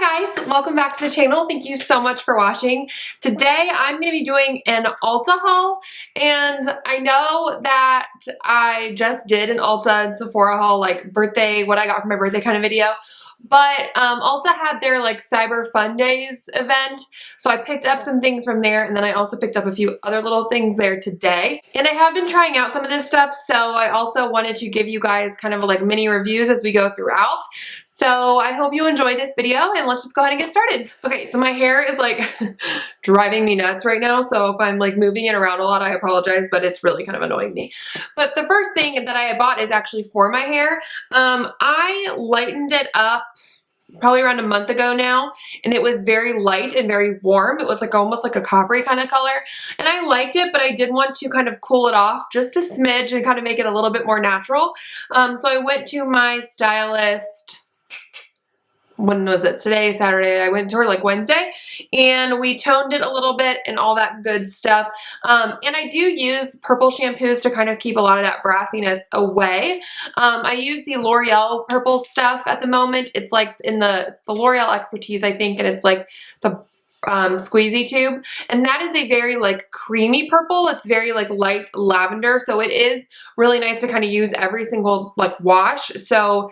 guys, welcome back to the channel. Thank you so much for watching. Today I'm going to be doing an Ulta haul, and I know that I just did an Ulta and Sephora haul, like birthday, what I got for my birthday kind of video. But Ulta had their like Cyber Fun Days event, so I picked up some things from there, and then I also picked up a few other little things there today. And I have been trying out some of this stuff, so I also wanted to give you guys kind of like mini reviews as we go throughout. So I hope you enjoy this video, and let's just go ahead and get started. Okay, so my hair is like driving me nuts right now, so if I'm like moving it around a lot, I apologize, but it's really kind of annoying me. But the first thing that I bought is actually for my hair. I lightened it up probably around a month ago now, and it was very light and very warm. It was like almost like a coppery kind of color, and I liked it, but I did want to kind of cool it off just a smidge and kind of make it a little bit more natural. So I went to my stylist. When was it? Today, Saturday. I went to her like Wednesday, and we toned it a little bit and all that good stuff. And I do use purple shampoos to kind of keep a lot of that brassiness away. I use the L'Oreal purple stuff at the moment. It's like it's the L'Oreal Expertise, I think, and it's like the squeezy tube, and that is a very like creamy purple. It's very like light lavender, so it is really nice to kind of use every single like wash. So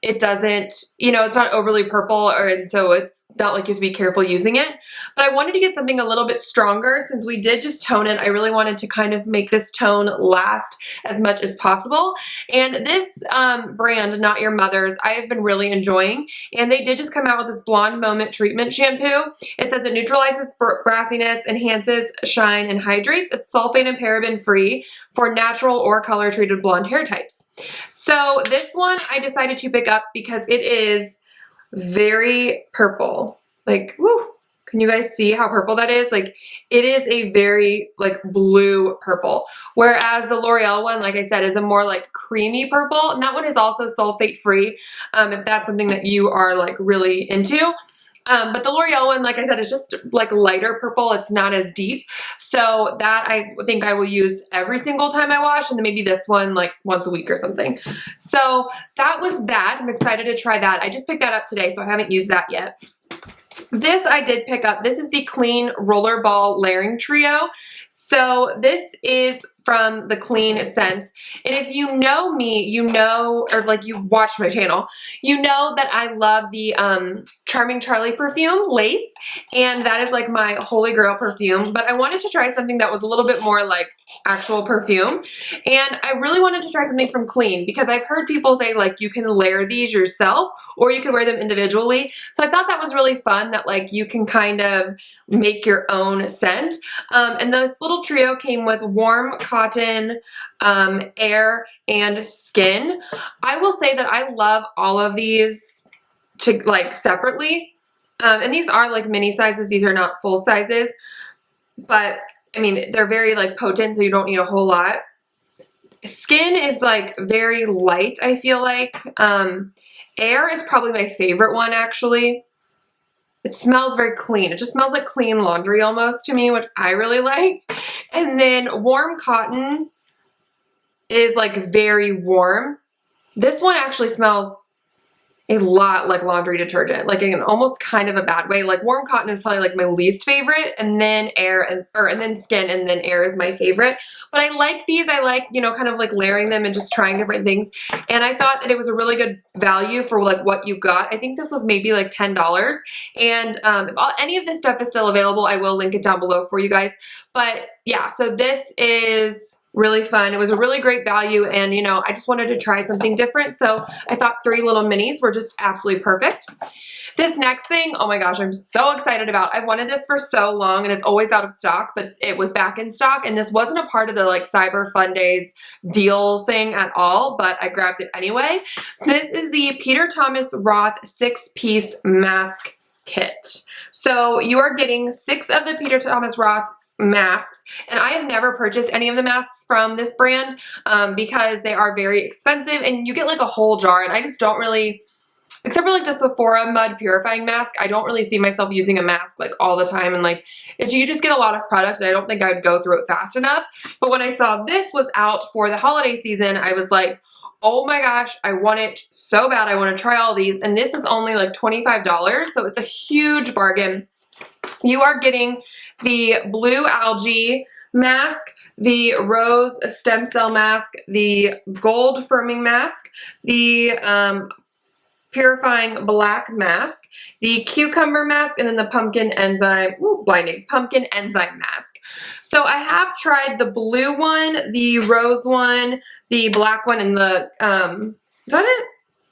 it doesn't, you know, it's not overly purple, and so it's not like you have to be careful using it. But I wanted to get something a little bit stronger since we did just tone it. I really wanted to kind of make this tone last as much as possible. And this brand, Not Your Mother's, I have been really enjoying. And they did just come out with this Blonde Moment Treatment Shampoo. It says it neutralizes brassiness, enhances shine, and hydrates. It's sulfate and paraben free for natural or color treated blonde hair types. So this one I decided to pick up because it is very purple. Like, woo, can you guys see how purple that is? Like, it is a very like blue purple. Whereas the L'Oreal one, like I said, is a more like creamy purple. And that one is also sulfate free, if that's something that you are like really into. But the L'Oreal one, like I said, is just like lighter purple. It's not as deep. So that I think I will use every single time I wash, and then maybe this one like once a week or something. So that was that. I'm excited to try that. I just picked that up today, so I haven't used that yet. This I did pick up. This is the Clean Rollerball Layering Trio. So this is from the Clean Scents. And if you know me, you know, or like you watch my channel, you know that I love the Charming Charlie perfume, Lace. And that is like my holy grail perfume. But I wanted to try something that was a little bit more like actual perfume. And I really wanted to try something from Clean because I've heard people say like you can layer these yourself or you can wear them individually. So I thought that was really fun that like you can kind of make your own scent. And this little trio came with warm cotton, air, and skin. I will say that I love all of these to like separately. And these are like mini sizes. These are not full sizes, but I mean, they're very like potent, so you don't need a whole lot. Skin is like very light, I feel like. Air is probably my favorite one, actually. It smells very clean. It just smells like clean laundry almost to me, which I really like. And then warm cotton is like very warm. This one actually smells a lot like laundry detergent, like in almost kind of a bad way. Like warm cotton is probably like my least favorite, and then air and then skin, and then air is my favorite. But I like these. I like, you know, kind of like layering them and just trying different things. And I thought that it was a really good value for like what you got. I think this was maybe like $10. And if any of this stuff is still available, I will link it down below for you guys. But yeah, so this is really fun. It was a really great value, and you know, I just wanted to try something different, so I thought 3 little minis were just absolutely perfect. This next thing, oh my gosh, I'm so excited about. I've wanted this for so long, and it's always out of stock, but it was back in stock, and this wasn't a part of the like Cyber Fun Days deal thing at all, but I grabbed it anyway. So this is the Peter Thomas Roth 6-piece mask kit. So you are getting 6 of the Peter Thomas Roth masks, and I have never purchased any of the masks from this brand because they are very expensive, and you get like a whole jar, and I just don't really, except for like the Sephora mud purifying mask, I don't really see myself using a mask like all the time, and like you just get a lot of product, and I don't think I would go through it fast enough. But when I saw this was out for the holiday season, I was like, oh my gosh, I want it so bad. I want to try all these. And this is only like $25, so it's a huge bargain. You are getting the blue algae mask, the rose stem cell mask, the gold firming mask, the purifying black mask, the cucumber mask, and then the pumpkin enzyme, pumpkin enzyme mask. So I have tried the blue one, the rose one, the black one, and the, is that it?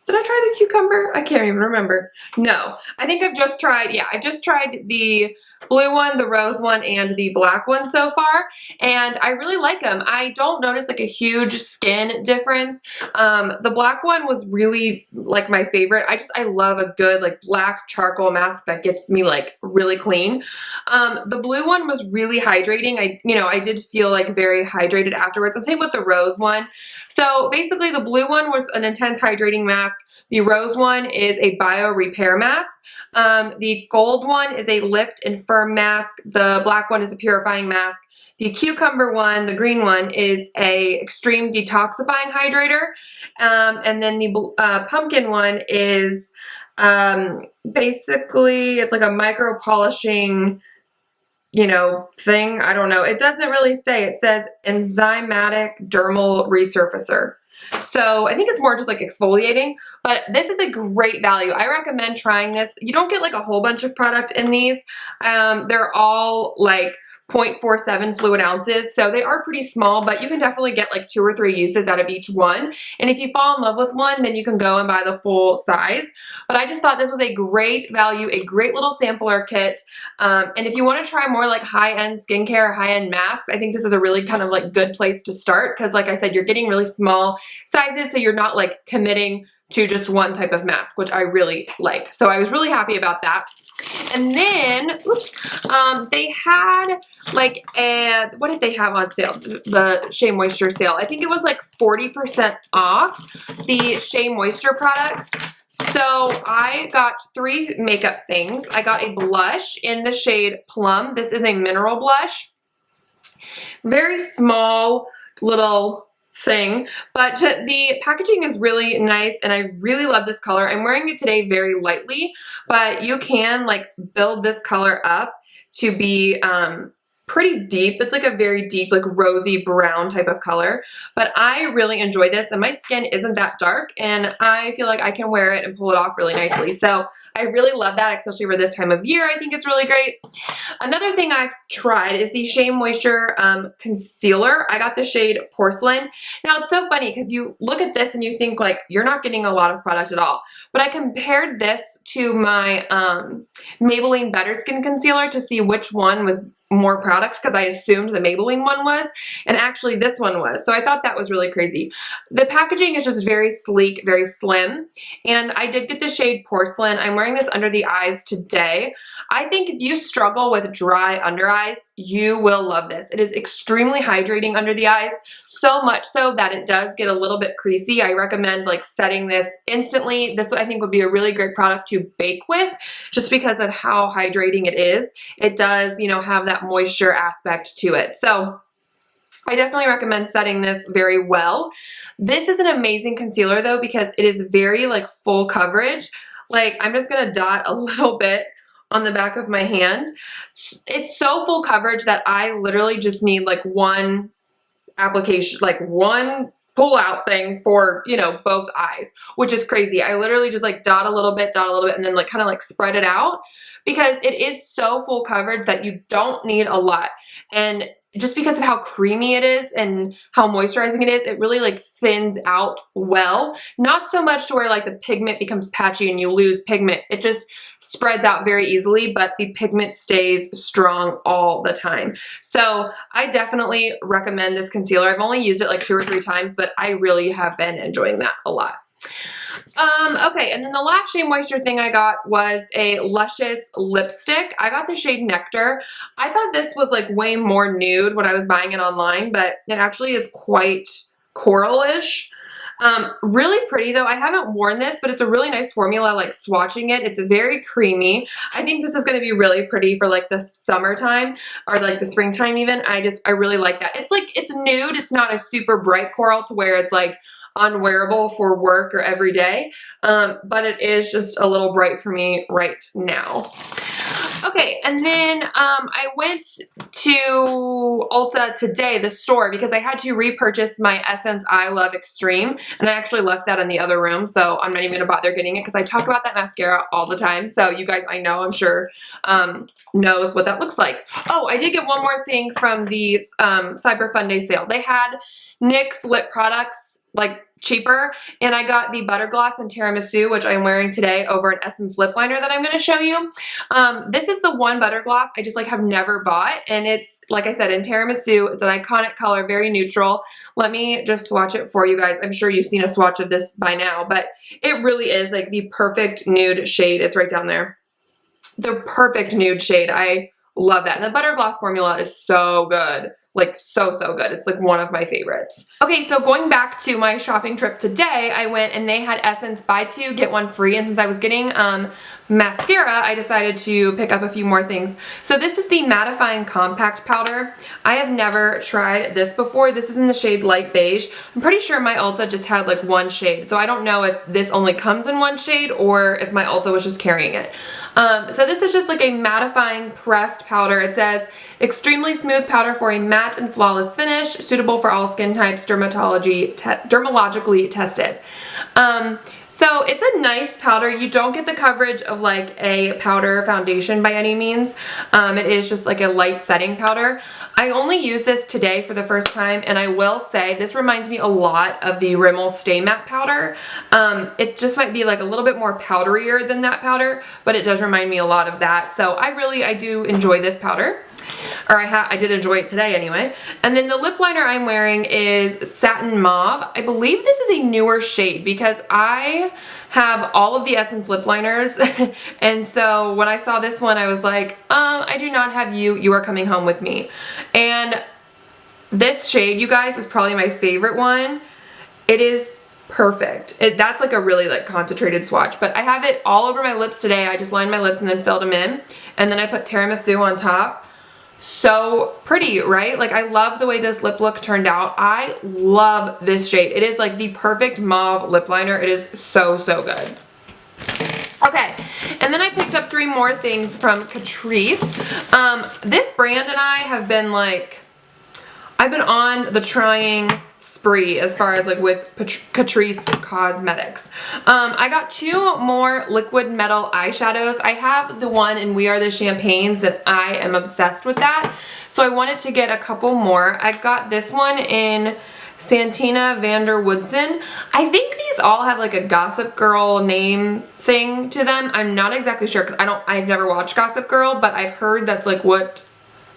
Did I try the cucumber? I can't even remember. No, I think I've just tried, yeah, I've just tried the blue one, the rose one, and the black one so far, and I really like them. I don't notice like a huge skin difference. The black one was really like my favorite. I love a good like black charcoal mask that gets me like really clean. The blue one was really hydrating. I did feel like very hydrated afterwards. The same with the rose one. So basically the blue one was an intense hydrating mask. The rose one is a bio repair mask. The gold one is a lift and firm mask. The black one is a purifying mask. The cucumber one, the green one, is a extreme detoxifying hydrator. And then the pumpkin one is basically, it's like a micro polishing, thing. I don't know. It doesn't really say. It says enzymatic dermal resurfacer. So I think it's more just like exfoliating, but this is a great value. I recommend trying this. You don't get like a whole bunch of product in these. They're all like 0.47 fluid ounces, so they are pretty small, but you can definitely get like 2 or 3 uses out of each one. And if you fall in love with one, then you can go and buy the full size. But I just thought this was a great value, a great little sampler kit. And if you want to try more like high-end skincare, high-end masks, I think this is a really kind of like good place to start, because like I said, you're getting really small sizes, so you're not like committing to just one type of mask, which I really like. So I was really happy about that. And then, they had like what did they have on sale? The Shea Moisture sale. I think it was like 40% off the Shea Moisture products. So I got 3 makeup things. I got a blush in the shade Plum. This is a mineral blush. Very small little thing, but the packaging is really nice and I really love this color. I'm wearing it today very lightly, but you can like build this color up to be pretty deep. It's like a very deep, like rosy brown type of color, but I really enjoy this and my skin isn't that dark and I feel like I can wear it and pull it off really nicely. So I really love that, especially for this time of year. I think it's really great. Another thing I've tried is the Shea Moisture concealer. I got the shade Porcelain. Now it's so funny because you look at this and you think like you're not getting a lot of product at all, but I compared this to my Maybelline Better Skin Concealer to see which one was more product, because I assumed the Maybelline one was, and actually this one was. So I thought that was really crazy. The packaging is just very sleek, very slim, and I did get the shade Porcelain. I'm wearing this under the eyes today. I think if you struggle with dry under eyes, you will love this. It is extremely hydrating under the eyes, so much so that it does get a little bit creasy. I recommend like setting this instantly. This I think would be a really great product to bake with, just because of how hydrating it is. It does, have that moisture aspect to it. So I definitely recommend setting this very well. This is an amazing concealer though, because it is very like full coverage. Like I'm just gonna dot a little bit on the back of my hand. It's so full coverage that I literally just need like one application, like one pull out thing for, both eyes, which is crazy. I literally just like dot a little bit, and then like kind of like spread it out, because it is so full coverage that you don't need a lot. And just because of how creamy it is and how moisturizing it is, it really like thins out well. Not so much to where like the pigment becomes patchy and you lose pigment. It just spreads out very easily, but the pigment stays strong all the time. So I definitely recommend this concealer. I've only used it like 2 or 3 times, but I really have been enjoying that a lot. Okay, and then the last Shea Moisture thing I got was a Luscious lipstick. I got the shade Nectar. I thought this was like way more nude when I was buying it online, but it actually is quite coral-ish. Really pretty though. I haven't worn this, but it's a really nice formula, like swatching it. It's very creamy. I think this is going to be really pretty for like the summertime or like the springtime even. I really like that. It's like, it's nude. It's not a super bright coral to where it's like, unwearable for work or every day, but it is just a little bright for me right now. Okay, and then I went to Ulta today, the store, because I had to repurchase my Essence I Love Extreme, and I actually left that in the other room, so I'm not even gonna bother getting it because I talk about that mascara all the time. So you guys, I know, I'm sure, knows what that looks like. Oh, I did get one more thing from the Cyber Fun Day sale. They had NYX lip products, like, cheaper, and I got the Butter Gloss and Tiramisu, which I'm wearing today, over an Essence lip liner that I'm going to show you. This is the one Butter Gloss I just like have never bought, and it's, like I said, in Tiramisu. It's an iconic color, very neutral. Let me just swatch it for you guys. I'm sure you've seen a swatch of this by now, but it really is like the perfect nude shade. It's right down there. The perfect nude shade. I love that. And the Butter Gloss formula is so good. Like, so good. It's like one of my favorites. Okay, so going back to my shopping trip today, I went and they had Essence buy two, get one free. And since I was getting mascara, I decided to pick up a few more things. So this is the Mattifying Compact Powder. I have never tried this before. This is in the shade Light Beige. I'm pretty sure my Ulta just had like one shade. So I don't know if this only comes in one shade or if my Ulta was just carrying it. So this is just like a mattifying pressed powder. It says, extremely smooth powder for a matte and flawless finish, suitable for all skin types, dermatologically tested. So it's a nice powder. You don't get the coverage of like a powder foundation by any means. It is just like a light setting powder. I only used this today for the first time, and I will say this reminds me a lot of the Rimmel Stay Matte powder. It just might be like a little bit more powderier than that powder, but it does remind me a lot of that. So I do enjoy this powder. Or I did enjoy it today anyway. And then the lip liner I'm wearing is Satin Mauve. I believe this is a newer shade because I have all of the Essence lip liners. And so when I saw this one, I was like, I do not have you. You are coming home with me. And this shade, you guys, is probably my favorite one. It is perfect. That's like a really like concentrated swatch, but I have it all over my lips today. I just lined my lips and then filled them in. And then I put Tiramisu on top. So pretty, right? Like, I love the way this lip look turned out. I love this shade. It is like the perfect mauve lip liner. It is so good. Okay, and then I picked up 3 more things from Catrice. This brand and I have been like, I've been on the trying spree as far as like with Catrice Cosmetics. I got 2 more liquid metal eyeshadows. I have the one in We Are the Champagnes and I am obsessed with that. So I wanted to get a couple more. I got this one in Santina van der Woodsen. I think these all have like a Gossip Girl name thing to them. I'm not exactly sure because I've never watched Gossip Girl, but I've heard that's like what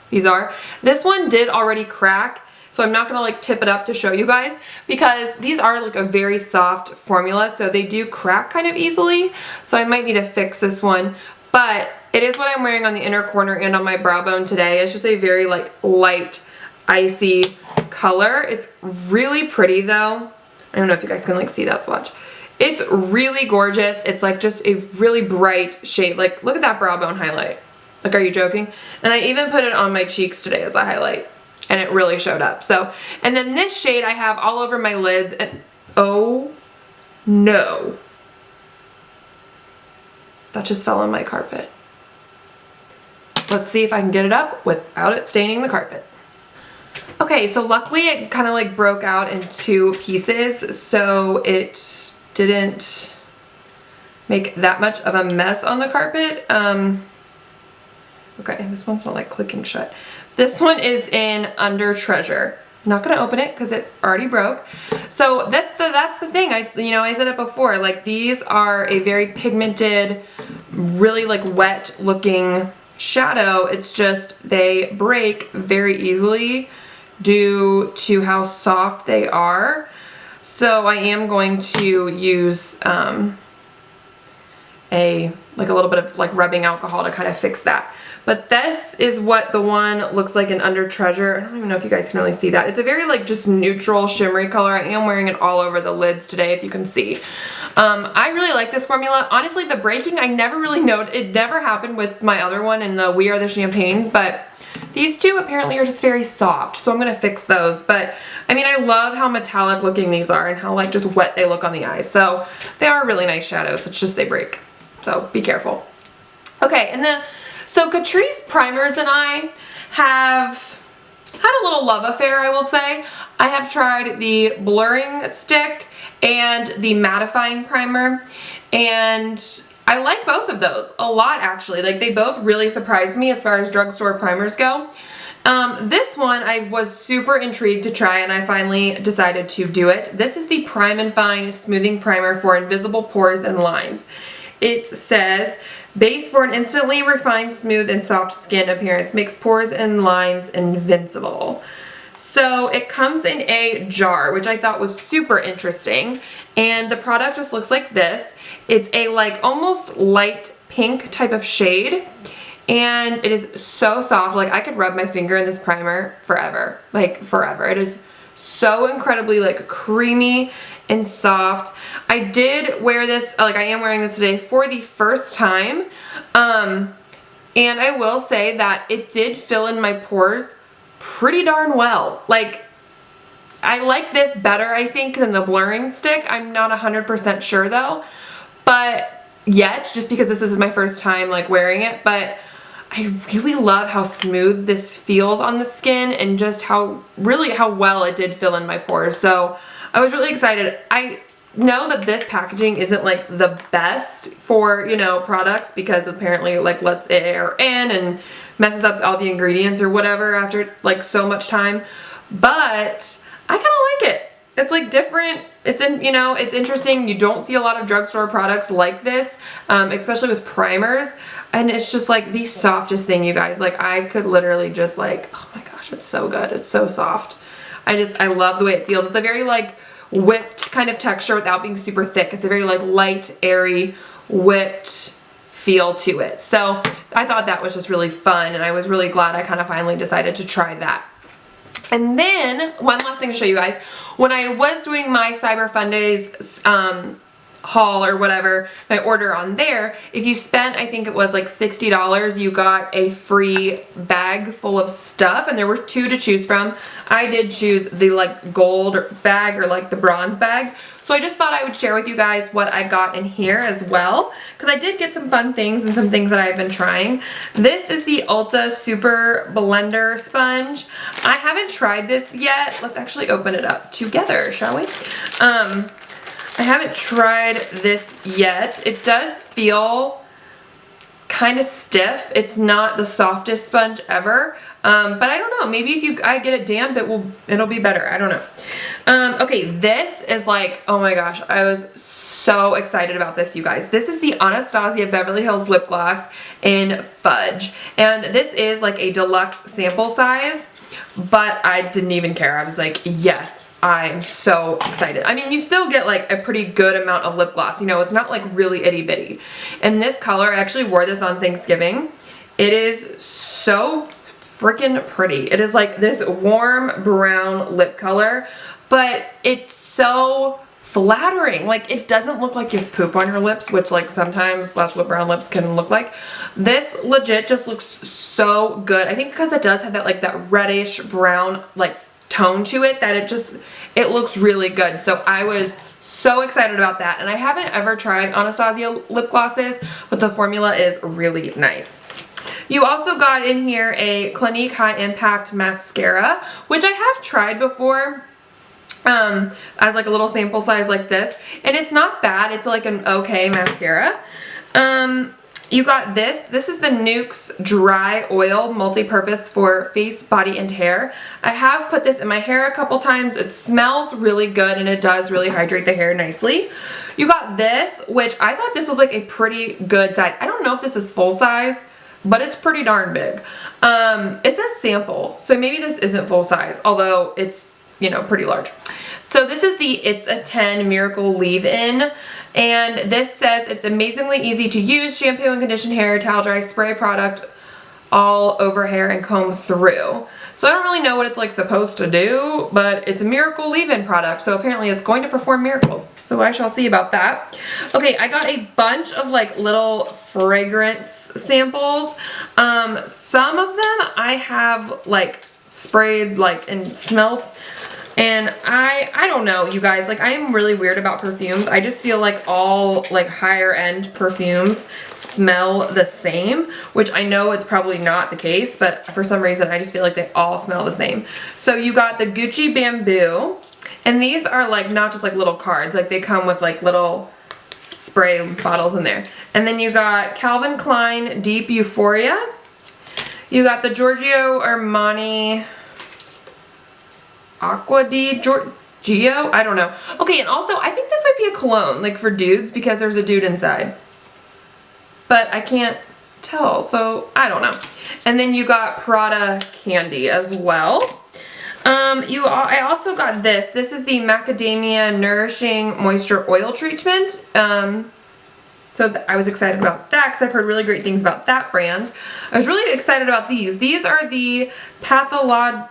these are. This one did already crack. So I'm not gonna like tip it up to show you guys because these are like a very soft formula, so they do crack kind of easily. So I might need to fix this one, but it is what I'm wearing on the inner corner and on my brow bone today. It's just a very like light, icy color. It's really pretty though. I don't know if you guys can like see that swatch. It's really gorgeous. It's like just a really bright shade. Like, look at that brow bone highlight. Like, are you joking? And I even put it on my cheeks today as a highlight. And it really showed up. So, and then this shade I have all over my lids, and oh no. That just fell on my carpet. Let's see if I can get it up without it staining the carpet. Okay, so luckily it kind of like broke out in 2 pieces, so it didn't make that much of a mess on the carpet. Okay, this one's not like clicking shut. This one is in Under Treasure. I'm not gonna open it because it already broke. So that's the thing. I said it before. Like, these are a very pigmented, really like wet looking shadow. It's just they break very easily due to how soft they are. So I am going to use a little bit of like rubbing alcohol to kind of fix that. But this is what the one looks like in Under Treasure. I don't even know if you guys can really see that. It's a very like just neutral shimmery color. I am wearing it all over the lids today, if you can see. I really like this formula. Honestly, the breaking, I never really noticed. It never happened with my other one in the We Are the Champagnes, but These two apparently are just very soft, so I'm gonna fix those. But I mean, I love how metallic looking these are and how like just wet they look on the eyes. So they are really nice shadows. It's just they break. So be careful. Okay, and so Catrice Primers and I have had a little love affair, I will say. I have tried the blurring stick and the mattifying primer, and I like both of those a lot actually. Like they both really surprised me as far as drugstore primers go. This one I was super intrigued to try, and I finally decided to do it. This is the Prime and Fine Smoothing Primer for Invisible Pores and Lines. It says, base for an instantly refined, smooth, and soft skin appearance. Makes pores and lines invincible. So it comes in a jar, which I thought was super interesting. And the product just looks like this. It's a like almost light pink type of shade. And it is so soft. Like I could rub my finger in this primer forever. Like forever. It is so incredibly like creamy and soft. I did wear this, like I am wearing this today for the first time. And I will say that it did fill in my pores pretty darn well. Like I like this better, I think, than the blurring stick. I'm not 100% sure though, but yet, just because this is my first time like wearing it, but I really love how smooth this feels on the skin and just how well it did fill in my pores. So I was really excited. I know that this packaging isn't like the best for, you know, products because apparently it like lets air in and messes up all the ingredients or whatever after like so much time, but I kind of like it. It's like different. It's you know, it's interesting. You don't see a lot of drugstore products like this, especially with primers. And it's just like the softest thing, you guys. Like I could literally just like, oh my gosh, it's so good. It's so soft. I love the way it feels. It's a very like whipped kind of texture without being super thick. It's a very like light, airy, whipped feel to it. So I thought that was just really fun, and I was really glad I kind of finally decided to try that. And then one last thing to show you guys. When I was doing my Cyber Fun Days haul or whatever, my order on there, if you spent, I think it was like $60, you got a free bag full of stuff, and there were two to choose from. I did choose the like gold bag or like the bronze bag. So I just thought I would share with you guys what I got in here as well, because I did get some fun things and some things that I've been trying. This is the ULTA Super Blender Sponge. I haven't tried this yet. Let's actually open it up together, shall we? I haven't tried this yet. It does feel kind of stiff. It's not the softest sponge ever, but I don't know. Maybe if I get it damp, it'll be better. I don't know. Okay, this is like, oh my gosh, I was so excited about this, you guys. This is the Anastasia Beverly Hills Lip Gloss in Fudge, and this is like a deluxe sample size, but I didn't even care. I was like, yes, I'm so excited. I mean, you still get like a pretty good amount of lip gloss. You know, it's not like really itty bitty. And this color, I actually wore this on Thanksgiving. It is so freaking pretty. It is like this warm brown lip color, but it's so flattering. Like it doesn't look like you have poop on your lips, which like sometimes that's what brown lips can look like. This legit just looks so good. I think because it does have that like that reddish brown like tone to it, that it looks really good. So I was so excited about that, and I haven't ever tried Anastasia lip glosses, but the formula is really nice. You also got in here a Clinique High Impact Mascara, which I have tried before as like a little sample size like this, and it's not bad. It's like an okay mascara. You got this. This is the Nuxe Dry Oil Multi-Purpose for Face, Body, and Hair. I have put this in my hair a couple times. It smells really good, and it does really hydrate the hair nicely. You got this, which I thought this was like a pretty good size. I don't know if this is full size, but it's pretty darn big. It says sample, so maybe this isn't full size, although it's, you know, pretty large. So this is the It's a 10 Miracle Leave-In, and this says it's amazingly easy to use shampoo and condition hair, towel dry, spray product all over hair and comb through. So I don't really know what it's like supposed to do, but it's a miracle leave-in product, so apparently it's going to perform miracles. So I shall see about that. Okay, I got a bunch of like little fragrance samples. Some of them I have like sprayed like and smelt. And I don't know, you guys, like I am really weird about perfumes. I just feel like all like higher end perfumes smell the same, which I know it's probably not the case, but for some reason I just feel like they all smell the same. So you got the Gucci Bamboo, and these are like not just like little cards, like they come with like little spray bottles in there. And then you got Calvin Klein Deep Euphoria. You got the Giorgio Armani Aqua di Giorgio, I don't know. Okay, and also I think this might be a cologne, like for dudes, because there's a dude inside. But I can't tell, so I don't know. And then you got Prada Candy as well. I also got this. This is the Macadamia Nourishing Moisture Oil Treatment. So I was excited about that because I've heard really great things about that brand. I was really excited about these. These are the Patchology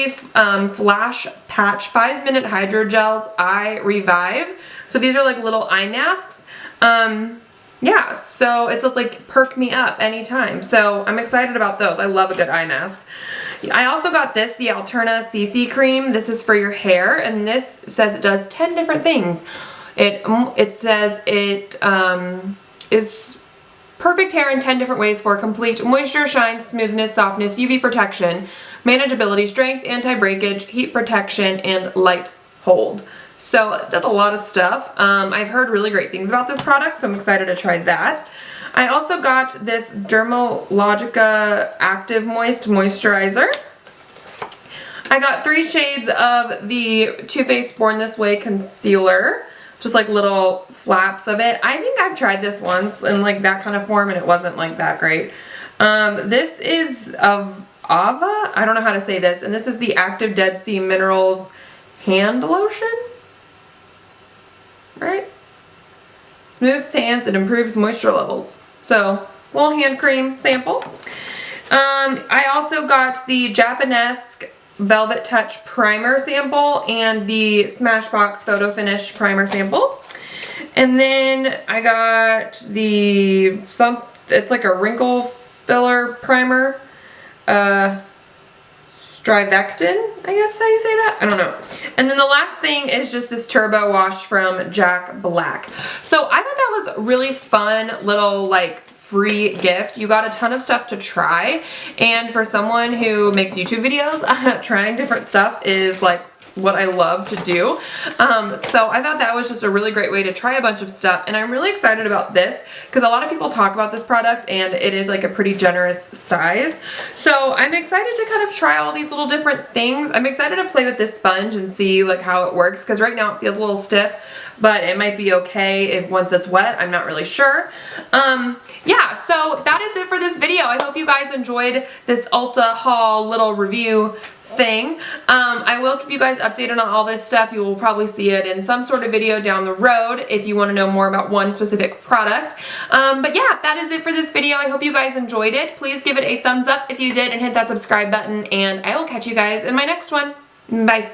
Flash Patch 5-minute Hydrogels Eye Revive. So these are like little eye masks. Yeah, so it's just like perk me up anytime. So I'm excited about those. I love a good eye mask. I also got this, the Alterna CC Cream. This is for your hair, and this says it does 10 different things. It says it is perfect hair in 10 different ways for complete moisture, shine, smoothness, softness, UV protection, manageability, strength, anti-breakage, heat protection, and light hold. So it does a lot of stuff. I've heard really great things about this product, so I'm excited to try that. I also got this Dermalogica Active Moist Moisturizer. I got 3 shades of the Too Faced Born This Way Concealer. Just like little flaps of it. I think I've tried this once in like that kind of form and it wasn't like that great. This is of Ava. I don't know how to say this. And this is the Active Dead Sea Minerals Hand Lotion. Right? Smooths hands and improves moisture levels. So, little hand cream sample. I also got the Japanesque Velvet Touch Primer sample and the Smashbox Photo Finish Primer sample. And then I got the, it's like a wrinkle filler primer. Strivectin, I guess how you say that? I don't know. And then the last thing is just this Turbo Wash from Jack Black. So I thought that was a really fun little like free gift. You got a ton of stuff to try, and for someone who makes YouTube videos, trying different stuff is like what I love to do. So I thought that was just a really great way to try a bunch of stuff, and I'm really excited about this because a lot of people talk about this product and it is like a pretty generous size. So I'm excited to kind of try all these little different things. I'm excited to play with this sponge and see like how it works, because right now it feels a little stiff, but it might be okay if once it's wet. I'm not really sure. Yeah, so that is it for this video. I hope you guys enjoyed this Ulta haul little review thing. I will keep you guys updated on all this stuff. You will probably see it in some sort of video down the road if you want to know more about one specific product. But yeah, that is it for this video. I hope you guys enjoyed it. Please give it a thumbs up if you did and hit that subscribe button, and I will catch you guys in my next one. Bye.